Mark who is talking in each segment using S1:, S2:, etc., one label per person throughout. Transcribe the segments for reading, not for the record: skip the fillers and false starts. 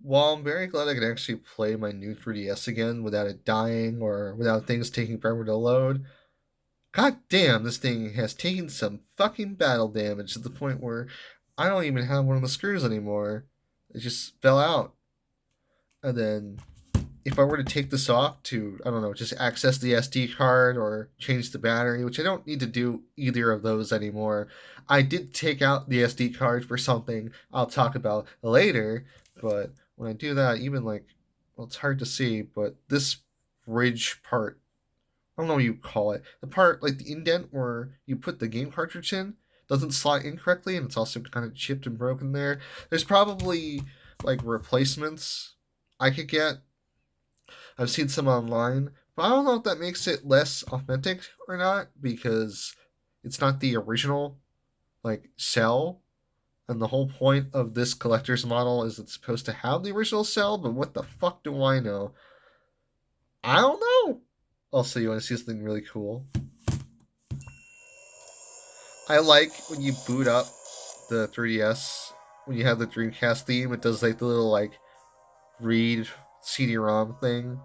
S1: While I'm very glad I can actually play my new 3DS again without it dying or without things taking forever to load, god damn, this thing has taken some fucking battle damage to the point where I don't even have one of the screws anymore. It just fell out. And then if I were to take this off to, I don't know, just access the SD card or change the battery, which I don't need to do either of those anymore. I did take out the SD card for something I'll talk about later, but when I do that, even like, well, it's hard to see, but this bridge part, I don't know what you call it, the part, like the indent where you put the game cartridge in, doesn't slot in correctly, and it's also kind of chipped and broken there. There's probably like replacements I could get. I've seen some online, but I don't know if that makes it less authentic or not because it's not the original like cell. And the whole point of this collector's model is it's supposed to have the original cell, but what the fuck do I know? I don't know. Also, you want to see something really cool? I like when you boot up the 3DS when you have the Dreamcast theme. It does like the little like read CD-ROM thing.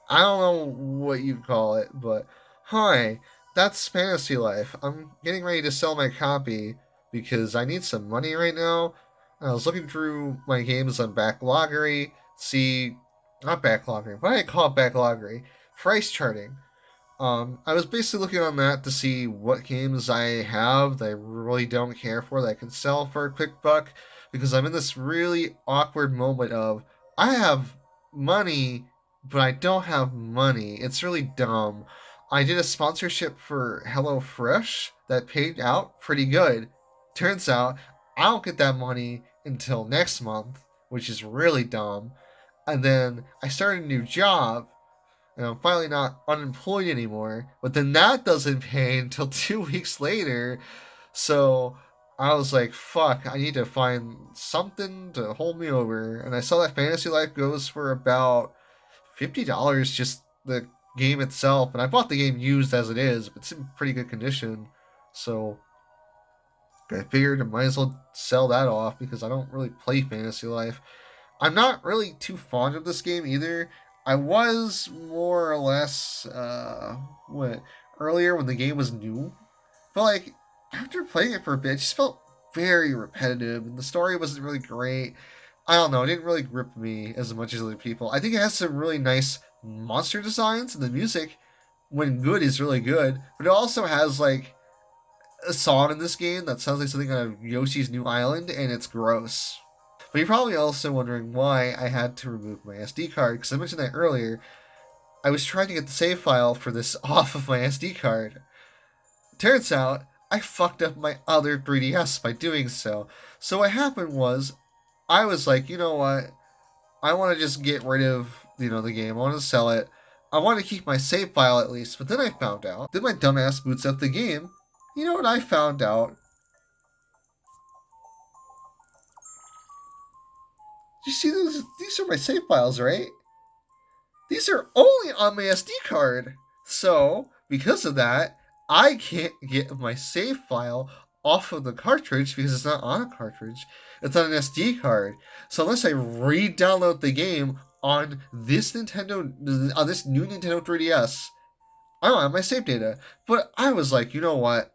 S1: I don't know what you'd call it, but hi, that's Fantasy Life. I'm getting ready to sell my copy because I need some money right now. I was looking through my games on Backloggery, see, not Backloggery, what do I call it Backloggery? Price charting. I was basically looking on that to see what games I have that I really don't care for that I can sell for a quick buck because I'm in this really awkward moment of I have money, but I don't have money. It's really dumb. I did a sponsorship for HelloFresh that paid out pretty good. Turns out I don't get that money until next month, which is really dumb. And then I started a new job and I'm finally not unemployed anymore. But then that doesn't pay until 2 weeks later. So I was like, fuck, I need to find something to hold me over. And I saw that Fantasy Life goes for about $50 just the game itself. And I bought the game used as it is, but it's in pretty good condition. So I figured I might as well sell that off because I don't really play Fantasy Life. I'm not really too fond of this game either. I was more or less what earlier when the game was new, but like after playing it for a bit, it just felt very repetitive, and the story wasn't really great. I don't know, it didn't really grip me as much as other people. I think it has some really nice monster designs, and the music, when good, is really good. But it also has like a song in this game that sounds like something out of Yoshi's New Island, and it's gross. But you're probably also wondering why I had to remove my SD card, because I mentioned that earlier. I was trying to get the save file for this off of my SD card. Turns out, I fucked up my other 3DS by doing so. So what happened was, I was like, you know what? I want to just get rid of, the game. I want to sell it. I want to keep my save file at least. But then I found out, then my dumbass boots up the game. You know what I found out? You see, these are my save files, right? These are only on my SD card. So, because of that, I can't get my save file off of the cartridge because it's not on a cartridge. It's on an SD card. So unless I re-download the game on this new Nintendo 3DS, I don't have my save data. But I was like, you know what?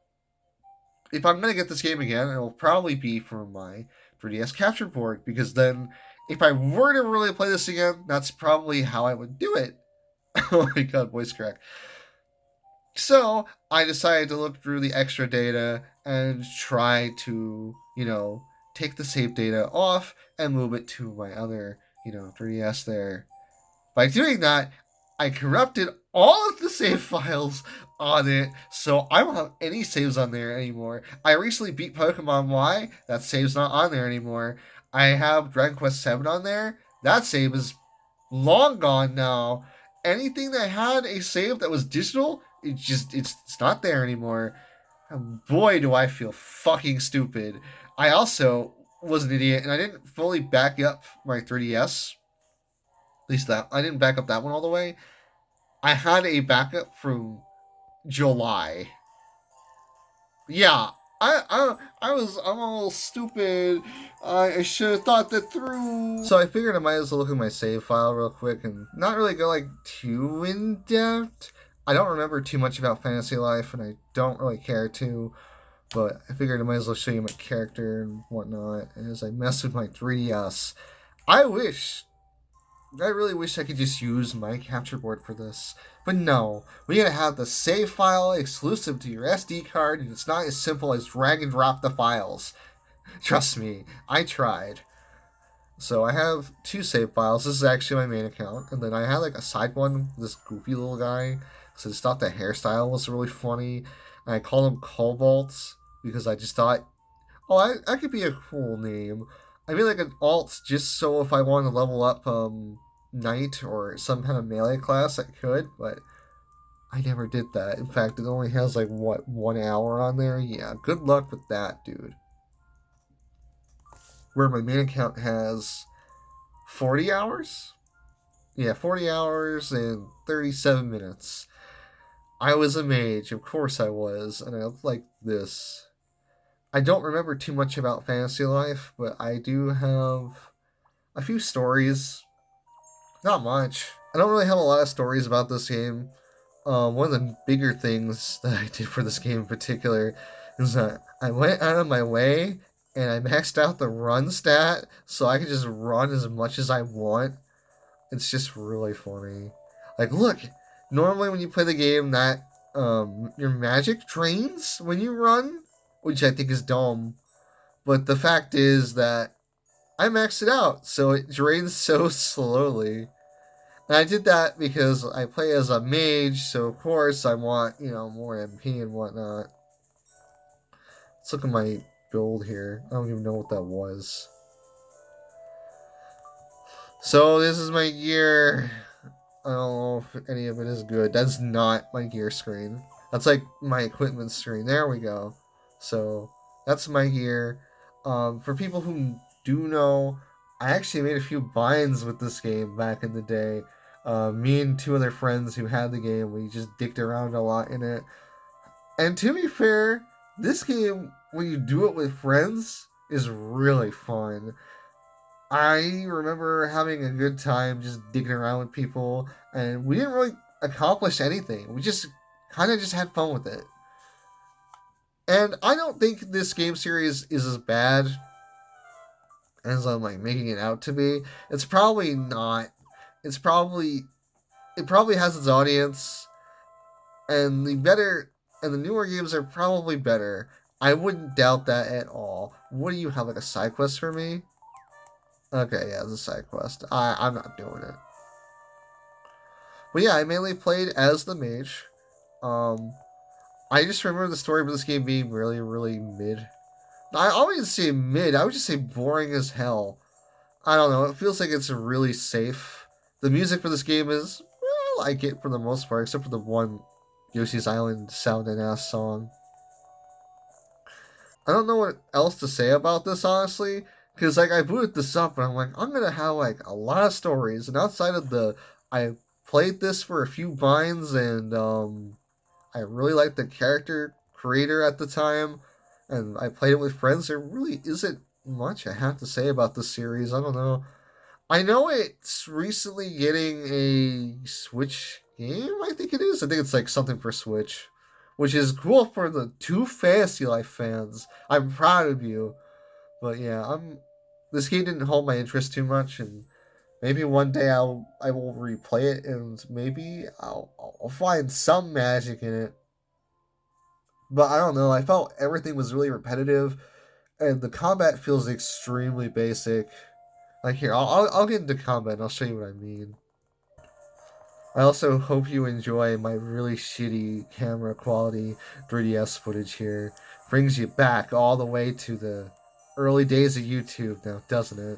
S1: If I'm gonna get this game again, it'll probably be from my 3DS capture board because then if I were to really play this again, that's probably how I would do it. Oh my god, voice crack. So I decided to look through the extra data and try to, take the save data off and move it to my other, 3DS there. By doing that, I corrupted all of the save files on it, so I don't have any saves on there anymore. I recently beat Pokemon Y, that save's not on there anymore. I have Dragon Quest 7 on there, that save is long gone now. Anything that had a save that was digital, it's not there anymore. And boy, do I feel fucking stupid. I also was an idiot and I didn't fully back up my 3DS. At least that I didn't back up that one all the way. I had a backup from July. Yeah, I'm a little stupid. I should have thought that through. So I figured I might as well look at my save file real quick and not really go like too in depth. I don't remember too much about Fantasy Life, and I don't really care to. But I figured I might as well show you my character and whatnot as I mess with my 3DS. I wish I really wish I could just use my capture board for this. But no, we gotta have the save file exclusive to your SD card, and it's not as simple as drag and drop the files. Trust me, I tried. So I have two save files. This is actually my main account, and then I had like a side one, this goofy little guy. So I just thought the hairstyle was really funny. And I called him Cobalt because I just thought, oh, that could be a cool name. I made like an alt just so if I wanted to level up Knight or some kind of melee class, I could, but I never did that. In fact, it only has like what 1 hour on there. Yeah, good luck with that, dude. Where my main account has 40 hours. Yeah, 40 hours and 37 minutes. I was a mage, of course I was, and I looked like this. I don't remember too much about Fantasy Life, but I do have a few stories. Not much. I don't really have a lot of stories about this game. One of the bigger things that I did for this game in particular is that I went out of my way and I maxed out the run stat so I could just run as much as I want. It's just really funny. Like, look, normally when you play the game, that your magic drains when you run, which I think is dumb. But the fact is that I maxed it out, so it drains so slowly. And I did that because I play as a mage, so of course I want, more MP and whatnot. Let's look at my build here. I don't even know what that was. So this is my gear. I don't know if any of it is good. That's not my gear screen. That's like my equipment screen. There we go. So that's my gear. For people who do know, I actually made a few binds with this game back in the day. Me and two other friends who had the game, we just dicked around a lot in it. And to be fair, this game, when you do it with friends, is really fun. I remember having a good time just digging around with people, and we didn't really accomplish anything. We just kind of just had fun with it. And I don't think this game series is as bad as I'm like making it out to be. It's probably not. It's probably it probably has its audience, and the newer games are probably better. I wouldn't doubt that at all. What do you have, like a side quest for me? Okay, yeah, it's a side quest. I'm not doing it. But yeah, I mainly played as the mage. Um, I just remember the story of this game being really, really mid. I always say mid. I would just say boring as hell. I don't know. It feels like it's really safe. The music for this game is I like it for the most part, except for the one Yoshi's Island sound and ass song. I don't know what else to say about this honestly, because like I booted this up and I'm like I'm gonna have like a lot of stories, and outside of I played this for a few binds and I really liked the character creator at the time, and I played it with friends. There really isn't much I have to say about this series. I don't know. I know it's recently getting a Switch game. I think it is. I think it's like something for Switch, which is cool for the two Fantasy Life fans. I'm proud of you. But yeah, I'm. This game didn't hold my interest too much, and maybe one day I will replay it, and maybe I'll find some magic in it. But I don't know. I felt everything was really repetitive, and the combat feels extremely basic. Like here, I'll get into combat and I'll show you what I mean. I also hope you enjoy my really shitty camera quality 3DS footage here. Brings you back all the way to the early days of YouTube now, doesn't it?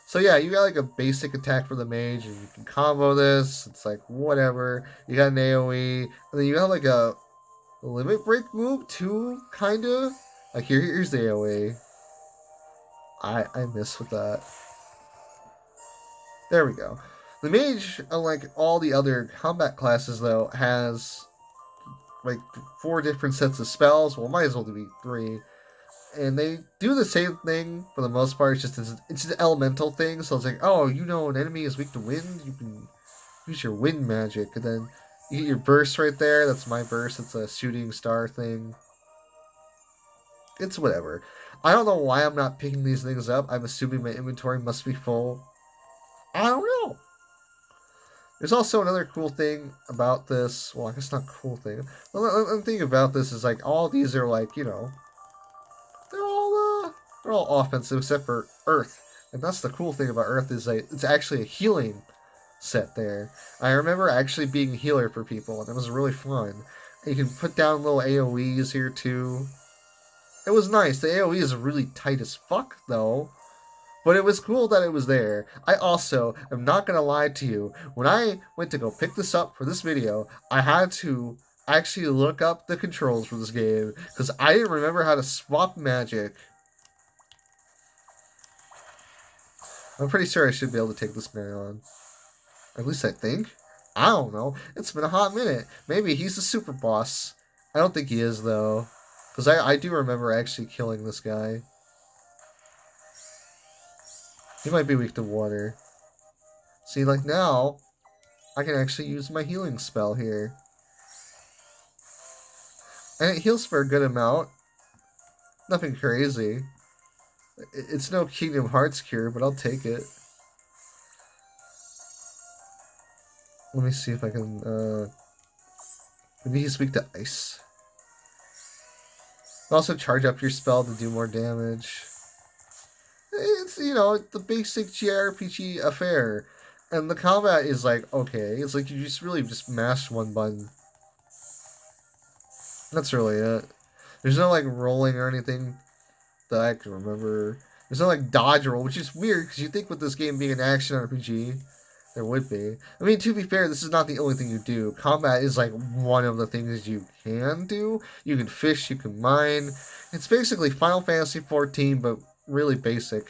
S1: So yeah, you got like a basic attack for the mage, and you can combo this. It's like whatever. You got an AOE, and then you have like a limit break move too, kinda. Like here's the AOE. I miss with that. There we go. The mage, unlike all the other combat classes, though, has like 4 different sets of spells. Well, might as well be 3. And they do the same thing for the most part. It's an elemental thing. So it's like, oh, you know, an enemy is weak to wind. You can use your wind magic, and then you get your burst right there. That's my burst. It's a shooting star thing. It's whatever. I don't know why I'm not picking these things up. I'm assuming my inventory must be full. I don't know. There's also another cool thing about this. Well, I guess not cool thing. The thing about this is like all these are like, you know, they're all offensive except for Earth. And that's the cool thing about Earth is like it's actually a healing set there. I remember actually being a healer for people, and it was really fun. And you can put down little AoEs here too. It was nice. The AoE is really tight as fuck though. But it was cool that it was there. I also am not gonna lie to you. When I went to go pick this up for this video, I had to actually look up the controls for this game because I didn't remember how to swap magic. I'm pretty sure I should be able to take this guy on. At least I think. I don't know. It's been a hot minute. Maybe he's the super boss. I don't think he is though. Because I do remember actually killing this guy. He might be weak to water. See, like now, I can actually use my healing spell here. And it heals for a good amount. Nothing crazy. It's no Kingdom Hearts cure, but I'll take it. Let me see if I can, maybe he's weak to ice. Also charge up your spell to do more damage. It's, you know, the basic JRPG affair. And the combat is like, okay. It's like you just really just mash one button. That's really it. There's no like rolling or anything that I can remember. There's no like dodge roll, which is weird because you think with this game being an action RPG, there would be. I mean, to be fair, this is not the only thing you do. Combat is like one of the things you can do. You can fish, you can mine. It's basically Final Fantasy XIV, but really basic.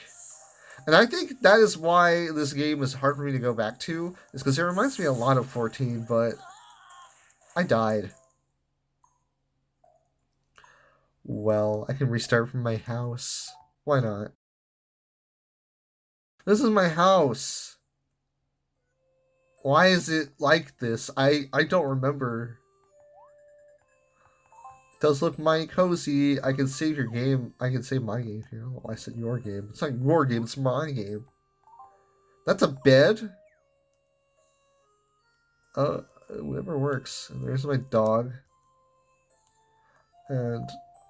S1: And I think that is why this game is hard for me to go back to, is because it reminds me a lot of 14, but I died. Well, I can restart from my house. Why not? This is my house. Why is it like this? I don't remember. It does look mighty cozy. I can save your game. I can save my game here. Oh, I said your game. It's not your game, it's my game. That's a bed? Whatever works. There's my dog. And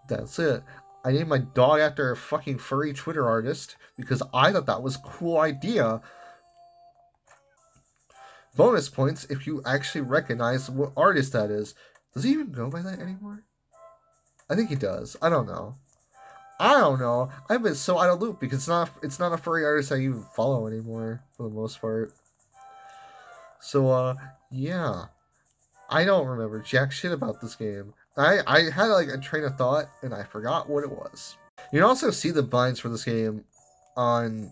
S1: that's it. I named my dog after a fucking furry Twitter artist because I thought that was a cool idea. Bonus points if you actually recognize what artist that is. Does he even go by that anymore? I think he does. I don't know. I've been so out of loop because it's not a furry artist I even follow anymore for the most part. So yeah. I don't remember jack shit about this game. I had like a train of thought and I forgot what it was. You can also see the binds for this game on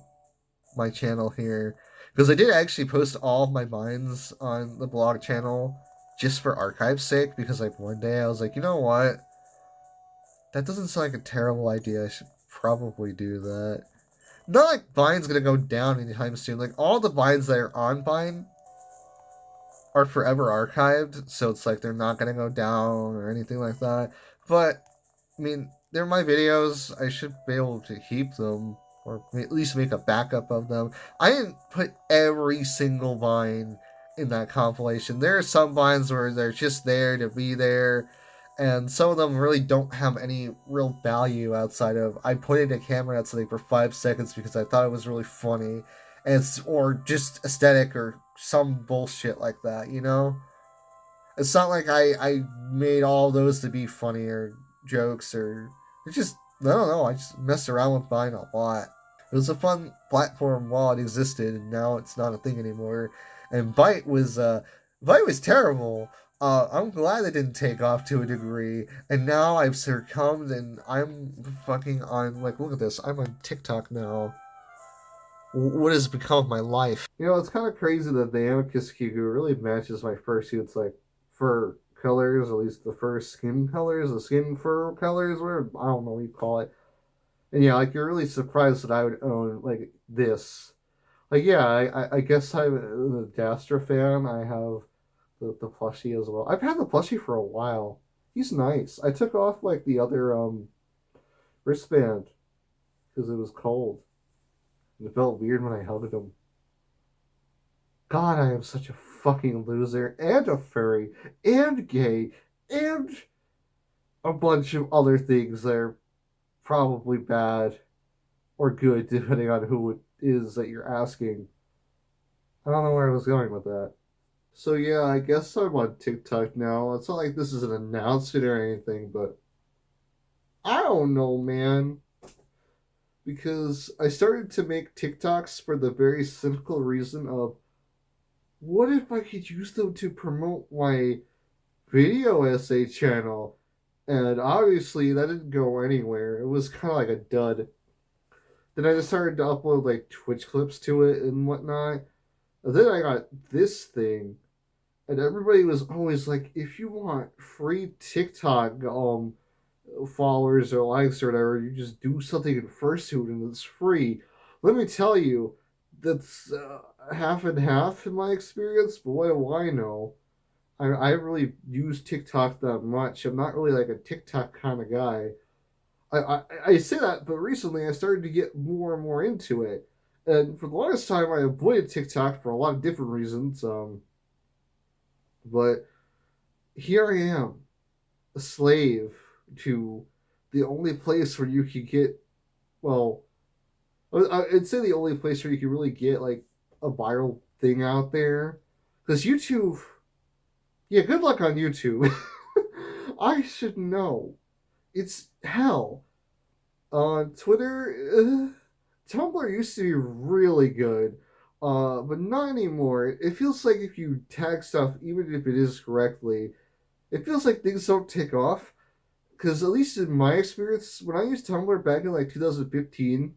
S1: my channel here because I did actually post all of my binds on the blog channel just for archive's sake because like one day I was like, you know what? That doesn't sound like a terrible idea. I should probably do that. Not like Vine's gonna go down anytime soon. Like all the Vines that are on Vine are forever archived, so it's like they're not gonna go down or anything like that. But I mean, they're my videos. I should be able to keep them or at least make a backup of them. I didn't put every single Vine in that compilation. There are some Vines where they're just there to be there, and some of them really don't have any real value outside of I pointed a camera at something for 5 seconds because I thought it was really funny, and it's or just aesthetic or some bullshit like that, you know. It's not like I made all those to be funny or jokes or it's just I don't know. I just messed around with Vine a lot. It was a fun platform while it existed, and now it's not a thing anymore. And Byte was terrible. I'm glad it didn't take off to a degree, and now I've succumbed, and I'm fucking on like look at this. I'm on TikTok now. What has become of my life? You know, it's kind of crazy that the Amicus Kyugu really matches my fursuits like for colors, at least the fur skin colors, the skin fur colors, whatever, I don't know what you call it. And yeah, like you're really surprised that I would own like this. Like yeah, I guess I'm a Dastra fan. I have the plushie as well. I've had the plushie for a while. He's nice. I took off like the other wristband because it was cold. And it felt weird when I held him. God, I am such a fucking loser and a furry and gay and a bunch of other things that are probably bad or good depending on who it is that you're asking. I don't know where I was going with that. So yeah, I guess I'm on TikTok now. It's not like this is an announcement or anything, but I don't know, man. Because I started to make TikToks for the very cynical reason of what if I could use them to promote my video essay channel? And obviously that didn't go anywhere. It was kind of like a dud. Then I just started to upload like Twitch clips to it and whatnot. And then I got this thing, and everybody was always like, if you want free TikTok followers or likes or whatever, you just do something in fursuit and it's free. Let me tell you, that's half and half in my experience, but what do I know? I really use TikTok that much. I'm not really like a TikTok kind of guy. I say that, but recently I started to get more and more into it. And for the longest time, I avoided TikTok for a lot of different reasons. But here I am, a slave to the only place where you could get, well, I'd say the only place where you can really get like a viral thing out there. Because YouTube, yeah, good luck on YouTube. I should know. It's hell. On Twitter, Tumblr used to be really good, but not anymore. It feels like if you tag stuff, even if it is correctly, it feels like things don't take off. Because at least in my experience, when I used Tumblr back in like 2015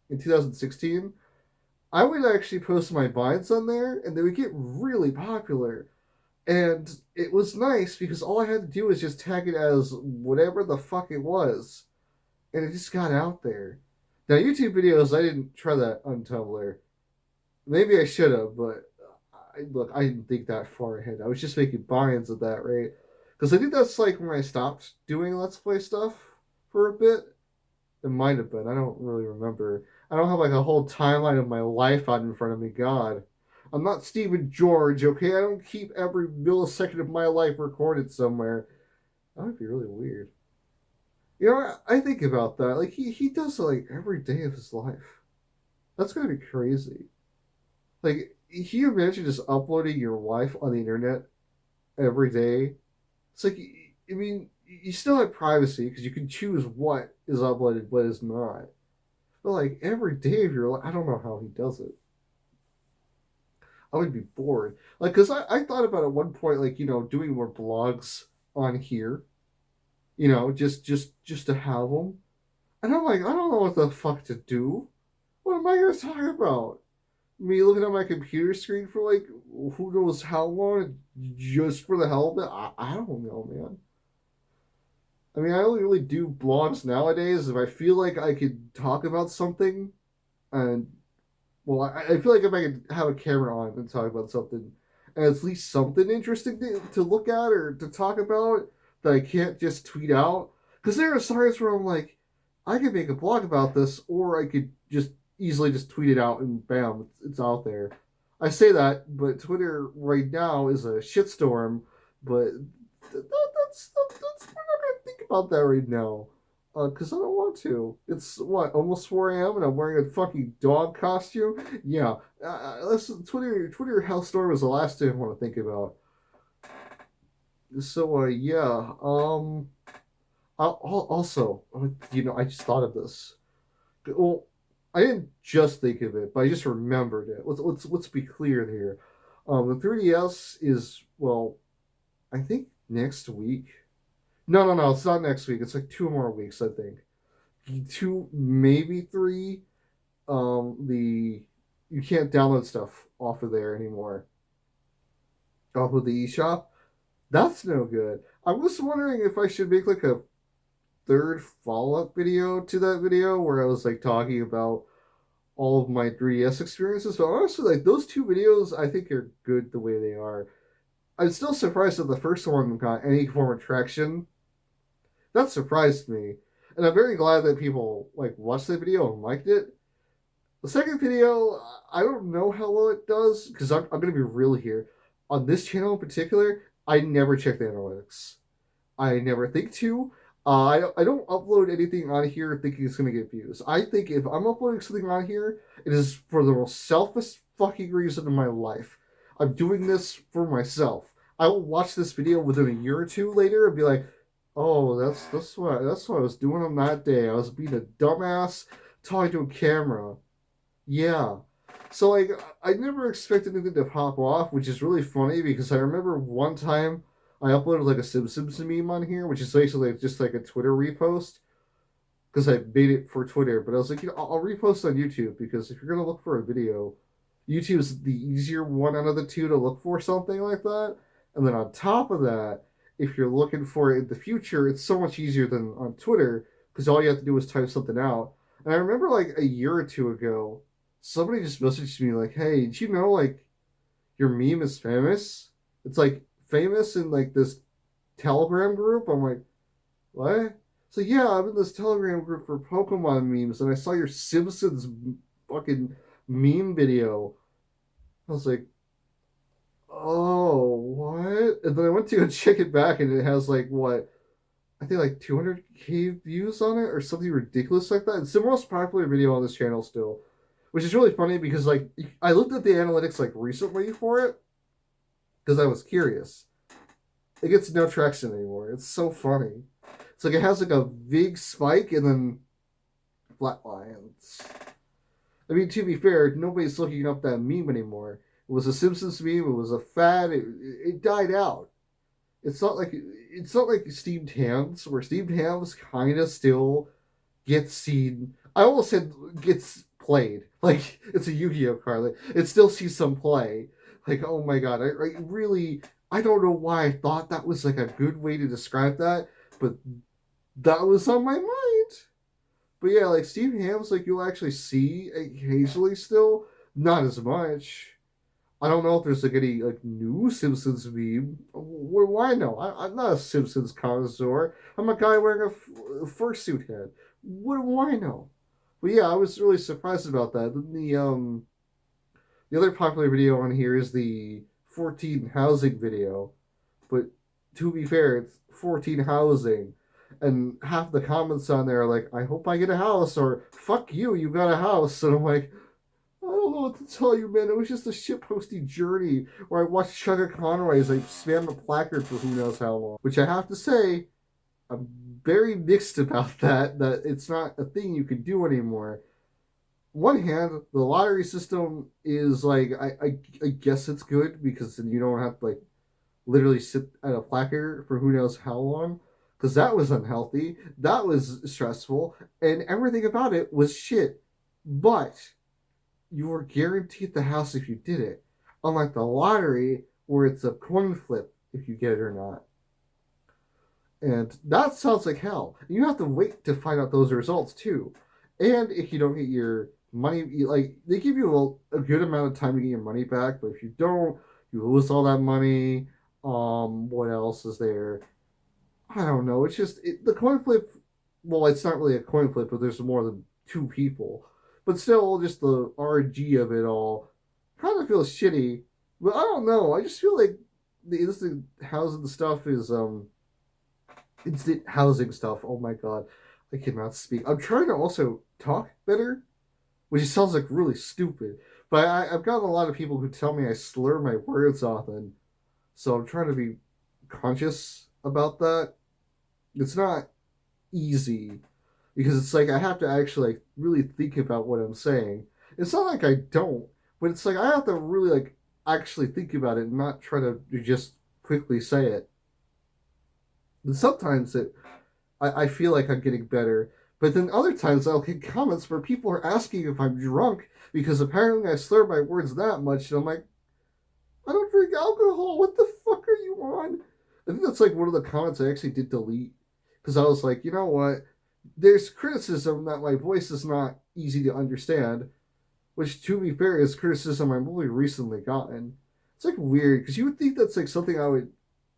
S1: and 2016, I would actually post my vines on there, and they would get really popular. And it was nice because all I had to do was just tag it as whatever the fuck it was, and it just got out there. Now, YouTube videos, I didn't try that on Tumblr. Maybe I should have, but look, I didn't think that far ahead. I was just making vines at that rate. Because I think that's like when I stopped doing Let's Play stuff for a bit. It might have been. I don't really remember. I don't have like a whole timeline of my life out in front of me. God. I'm not Stephen George, okay? I don't keep every millisecond of my life recorded somewhere. That would be really weird. You know, I think about that. Like, he does it like every day of his life. That's gonna be crazy. Like, can you imagine just uploading your life on the internet every day? It's like, I mean, you still have privacy because you can choose what is uploaded, what is not. But like every day of your life, I don't know how he does it. I would be bored. Like, cause I thought about at one point, like doing more blogs on here. Just to have them. And I'm like, I don't know what the fuck to do. What am I gonna talk about? Me looking at my computer screen for like who knows how long, just for the hell of it. I don't know, man. I mean, I only really do blogs nowadays if I feel like I could talk about something, and well, I feel like if I could have a camera on and talk about something, and at least something interesting to look at or to talk about that I can't just tweet out. Because there are times where I'm like, I could make a blog about this, or I could just easily just tweet it out and bam, it's out there. I say that, but Twitter right now is a shitstorm. But that's we're not gonna think about that right now. Because I don't want to. It's what, almost 4 a.m. and I'm wearing a fucking dog costume. Yeah, listen, Twitter Hellstorm is the last thing I want to think about. So yeah. Also, I just thought of this. Well, I didn't just think of it, but I just remembered it. Let's be clear here. The 3DS is, well, I think next week. No, it's not next week. It's like 2 more weeks, I think. Two, maybe three. The You can't download stuff off of there anymore, off of the eShop. That's no good. I was wondering if I should make like a third follow-up video to that video where I was like talking about all of my 3DS experiences. But honestly, like those two videos, I think are good the way they are. I'm still surprised that the first one got any form of traction. That surprised me, and I'm very glad that people like watched the video and liked it. The second video, I don't know how well it does because I'm going to be real here. On this channel in particular, I never check the analytics. I never think to. I don't upload anything on here thinking it's going to get views. I think if I'm uploading something on here, it is for the most selfish fucking reason in my life. I'm doing this for myself. I will watch this video within a year or two later and be like, "Oh, that's what I was doing on that day. I was being a dumbass talking to a camera." Yeah. So like I never expected anything to pop off, which is really funny because I remember one time I uploaded like a Simpsons meme on here, which is basically just like a Twitter repost because I made it for Twitter. But I was like, I'll repost on YouTube because if you're gonna look for a video, YouTube's the easier one out of the two to look for something like that. And then on top of that, if you're looking for it in the future, it's so much easier than on Twitter because all you have to do is type something out. And I remember like a year or two ago, somebody just messaged me like, "Hey, did you know like your meme is famous? It's like famous in like this Telegram group." I'm like, "What?" So yeah, I'm in this Telegram group for Pokemon memes, and I saw your Simpsons fucking meme video. I was like, "Oh, what?" And then I went to go check it back, and it has like what, I think like 200K views on it or something ridiculous like that. It's the most popular video on this channel still, which is really funny because like I looked at the analytics like recently for it because I was curious. It gets no traction anymore. It's so funny. It's like it has like a big spike and then flat lines. I mean, to be fair, nobody's looking up that meme anymore. It was a Simpsons meme. It was a fad. It died out. It's not like steamed hams, where steamed hams kind of still gets seen. I almost said gets played. Like it's a Yu-Gi-Oh card. Like, it still sees some play. Like oh my god, I really I don't know why I thought that was like a good way to describe that, but that was on my mind. But yeah, like Steve Hams, like you'll actually see occasionally still, not as much. I don't know if there's like any like new Simpsons meme. What do I know? I'm not a Simpsons connoisseur. I'm a guy wearing a fursuit head. What do I know? But yeah, I was really surprised about that. Then the other popular video on here is the 14 housing video, but to be fair, it's 14 housing, and half the comments on there are like, "I hope I get a house," or "Fuck you, you got a house," and I'm like, I don't know what to tell you, man. It was just a shitposting journey where I watched Chugga Conroy as I spammed a placard for who knows how long. Which I have to say, I'm very mixed about that. That it's not a thing you can do anymore. One hand, the lottery system is like I guess it's good because then you don't have to like literally sit at a placard for who knows how long. Because that was unhealthy. That was stressful, and everything about it was shit. But you were guaranteed the house if you did it. Unlike the lottery, where it's a coin flip if you get it or not. And that sounds like hell. You have to wait to find out those results too. And if you don't get your money, like they give you a good amount of time to get your money back, but if you don't, you lose all that money. What else is there? I don't know. It's just the coin flip. Well, it's not really a coin flip, but there's more than two people. But still, just the RG of it all kind of feels shitty. But I don't know. I just feel like the instant housing stuff is instant housing stuff. Oh my god, I cannot speak. I'm trying to also talk better, which sounds like really stupid. But I've gotten a lot of people who tell me I slur my words often, so I'm trying to be conscious about that. It's not easy because it's like I have to actually like really think about what I'm saying. It's not like I don't, but it's like I have to really like actually think about it and not try to just quickly say it. And sometimes I feel like I'm getting better, but then other times I'll get comments where people are asking if I'm drunk because apparently I slur my words that much, and I'm like, I don't drink alcohol. What the fuck are you on?
S2: I think that's like one of the comments I actually did delete because I was like, you know what? There's criticism that my voice is not easy to understand, which to be fair is criticism I've only recently gotten. It's like weird because you would think that's like something I would,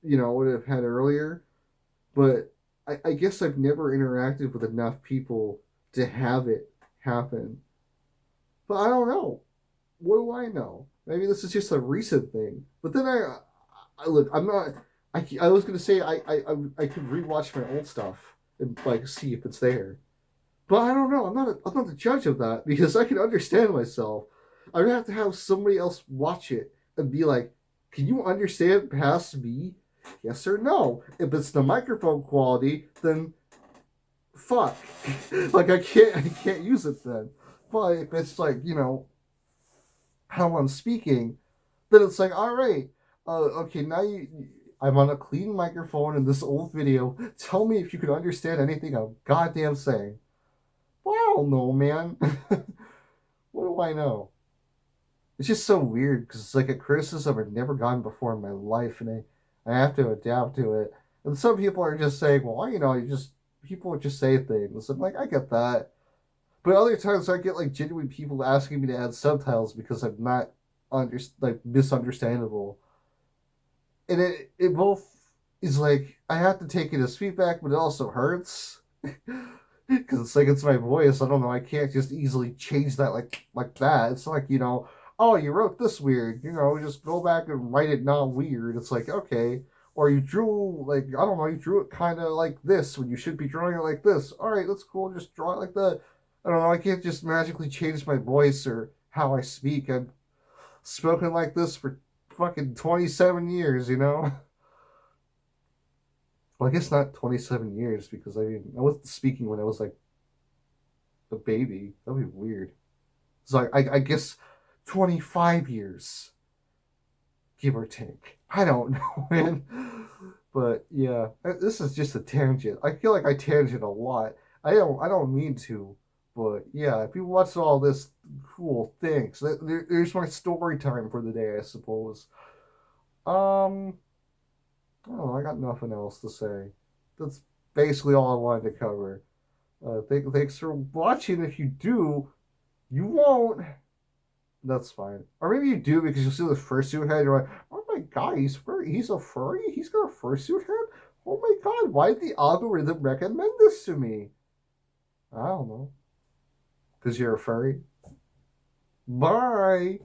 S2: would have had earlier, but I guess I've never interacted with enough people to have it happen. But I don't know. What do I know? Maybe this is just a recent thing. But then I look. I'm not. I was gonna say I could rewatch my old stuff and like see if it's there. But I don't know. I'm not the judge of that because I can understand myself. I would have to have somebody else watch it and be like, "Can you understand past me? Yes or no?" If it's the microphone quality, then fuck. Like I can't use it then. But if it's like how I'm speaking, then it's like, all right, okay, now I'm on a clean microphone in this old video. Tell me if you can understand anything I'm goddamn saying. Well, I don't know, man. What do I know? It's just so weird because it's like a criticism I've never gotten before in my life, and I have to adapt to it. And some people are just saying, well, you just people just say things. I'm like, I get that. But other times I get like genuine people asking me to add subtitles because I'm not misunderstandable. And it both is like I have to take it as feedback, but it also hurts. Because it's like it's my voice. I don't know. I can't just easily change that like that. It's like oh, you wrote this weird. Just go back and write it not weird. It's like okay, or you drew like I don't know. You drew it kind of like this when you should be drawing it like this. All right, that's cool. Just draw it like that. I don't know. I can't just magically change my voice or how I speak. I've spoken like this for fucking 27 years. Well, I guess not 27 years because I wasn't speaking when I was like a baby. That'd be weird. So I guess 25 years, give or take. I don't know, man. But yeah, this is just a tangent. I feel like I tangent a lot. I don't mean to, but yeah, if you watch all this cool things, there's my story time for the day, I suppose. Um, I don't know. I got nothing else to say. That's basically all I wanted to cover. Thanks for watching. If you do, you won't. That's fine. Or maybe you do because you'll see the fursuit head. You're like, oh my god, he's a furry. He's got a fursuit head. Oh my god, why did the algorithm recommend this to me? I don't know. Because you're a furry. Bye.